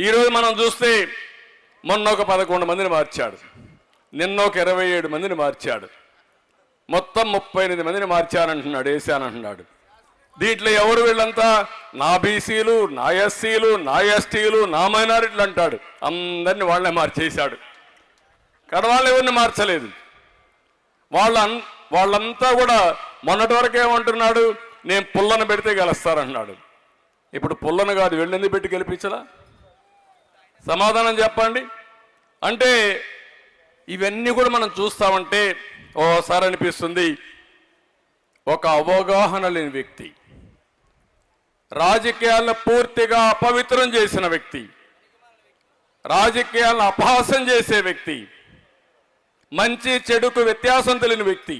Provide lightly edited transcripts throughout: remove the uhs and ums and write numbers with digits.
ఈరోజు మనం చూస్తే మొన్న ఒక 11 మందిని మార్చాడు, నిన్న ఒక 27 మందిని మార్చాడు, మొత్తం 38 మందిని మార్చానంటున్నాడు, వేసానంటున్నాడు. దీంట్లో ఎవరు వీళ్ళంతా? నా బీసీలు, నా ఎస్సీలు, నా ఎస్టీలు, నా మైనారిటీలు అంటాడు. అందరినీ వాళ్ళే మార్చేశాడు. కడవాళ్ళు ఎవరిని మార్చలేదు. వాళ్ళంతా కూడా మొన్నటి వరకు ఏమంటున్నాడు, నేను పుల్లను పెడితే గెలుస్తారన్నాడు. ఇప్పుడు పుల్లను కాదు, వెళ్ళింది పెట్టి గెలిపించలా? సమాధానం చెప్పండి. అంటే ఇవన్నీ కూడా మనం చూస్తామంటే ఓసారి అనిపిస్తుంది, ఒక అవగాహన లేని వ్యక్తి, రాజకీయాలను పూర్తిగా అపవిత్రం చేసిన వ్యక్తి, రాజకీయాలను అపహాసం చేసే వ్యక్తి, మంచి చెడుకు వ్యత్యాసం తెలియని వ్యక్తి.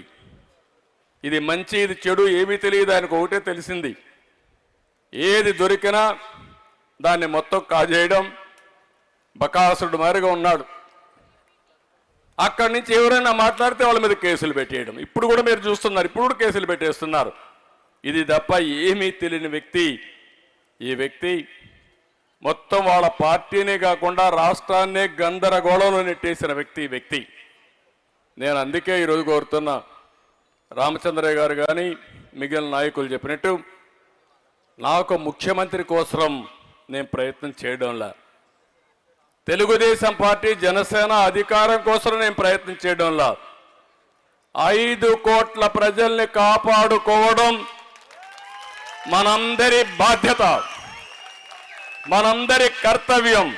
ఇది మంచి ఇది చెడు ఏమీ తెలియదు, ఆయనకు ఒకటే తెలిసింది, ఏది దొరికినా దాన్ని మొత్తం కాజేయడం. బకాసురుడు మారిగా ఉన్నాడు. అక్కడి నుంచి ఎవరైనా మాట్లాడితే వాళ్ళ మీద కేసులు పెట్టేయడం. ఇప్పుడు కూడా మీరు చూస్తున్నారు, ఇప్పుడు కూడా కేసులు పెట్టేస్తున్నారు. ఇది తప్ప ఏమీ తెలియని వ్యక్తి ఈ వ్యక్తి. మొత్తం వాళ్ళ పార్టీనే కాకుండా రాష్ట్రాన్నే గందరగోళంలో నెట్టేసిన వ్యక్తి ఈ వ్యక్తి. నేను అందుకే ఈరోజు కోరుతున్నా, రామచంద్రయ్య గారు కానీ మిగిలిన నాయకులు చెప్పినట్టు, నాకు ముఖ్యమంత్రి కోసం నేను ప్రయత్నం చేయడంలా, తెలుగుదేశం పార్టీ జనసేన అధికారం కోసం నేను ప్రయత్నం చేయడంలా, 5 కోట్ల ప్రజల్ని కాపాడుకోవడం మనందరి బాధ్యత, మనందరి కర్తవ్యం.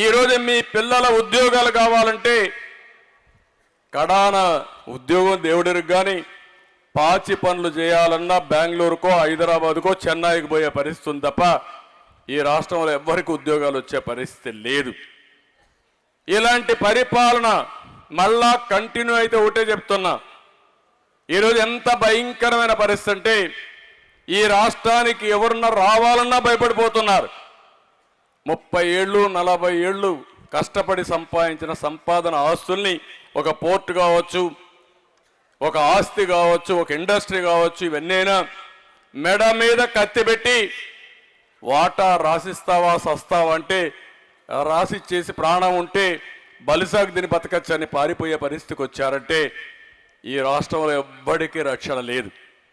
ఈరోజు మీ పిల్లల ఉద్యోగాలు కావాలంటే కడాన ఉద్యోగం దేవుడికి కానీ పాచి పనులు చేయాలన్నా బెంగళూరుకో హైదరాబాద్కో చెన్నైకి పోయే పరిస్థితి ఉంది తప్ప ఈ రాష్ట్రంలో ఎవ్వరికి ఉద్యోగాలు వచ్చే పరిస్థితి లేదు. ఇలాంటి పరిపాలన మళ్ళా కంటిన్యూ అయితే ఒకటే చెప్తున్నా, ఈరోజు ఎంత భయంకరమైన పరిస్థితి అంటే ఈ రాష్ట్రానికి ఎవరున్నా రావాలన్నా భయపడిపోతున్నారు. 30 ఏళ్ళు 40 ఏళ్ళు కష్టపడి సంపాదించిన సంపాదన ఆస్తుల్ని, ఒక పోర్టు కావచ్చు, ఒక ఆస్తి కావచ్చు, ఒక ఇండస్ట్రీ కావచ్చు, ఇవన్నైనా మెడ మీద కత్తి పెట్టి వాటా రాసిస్తావా సస్తావా అంటే రాసిచ్చేసి ప్రాణం ఉంటే బలిసాగు దీన్ని బతకచ్చని పారిపోయే పరిస్థితికి వచ్చారంటే ఈ రాష్ట్రంలో ఎవ్వడికి రక్షణ లేదు.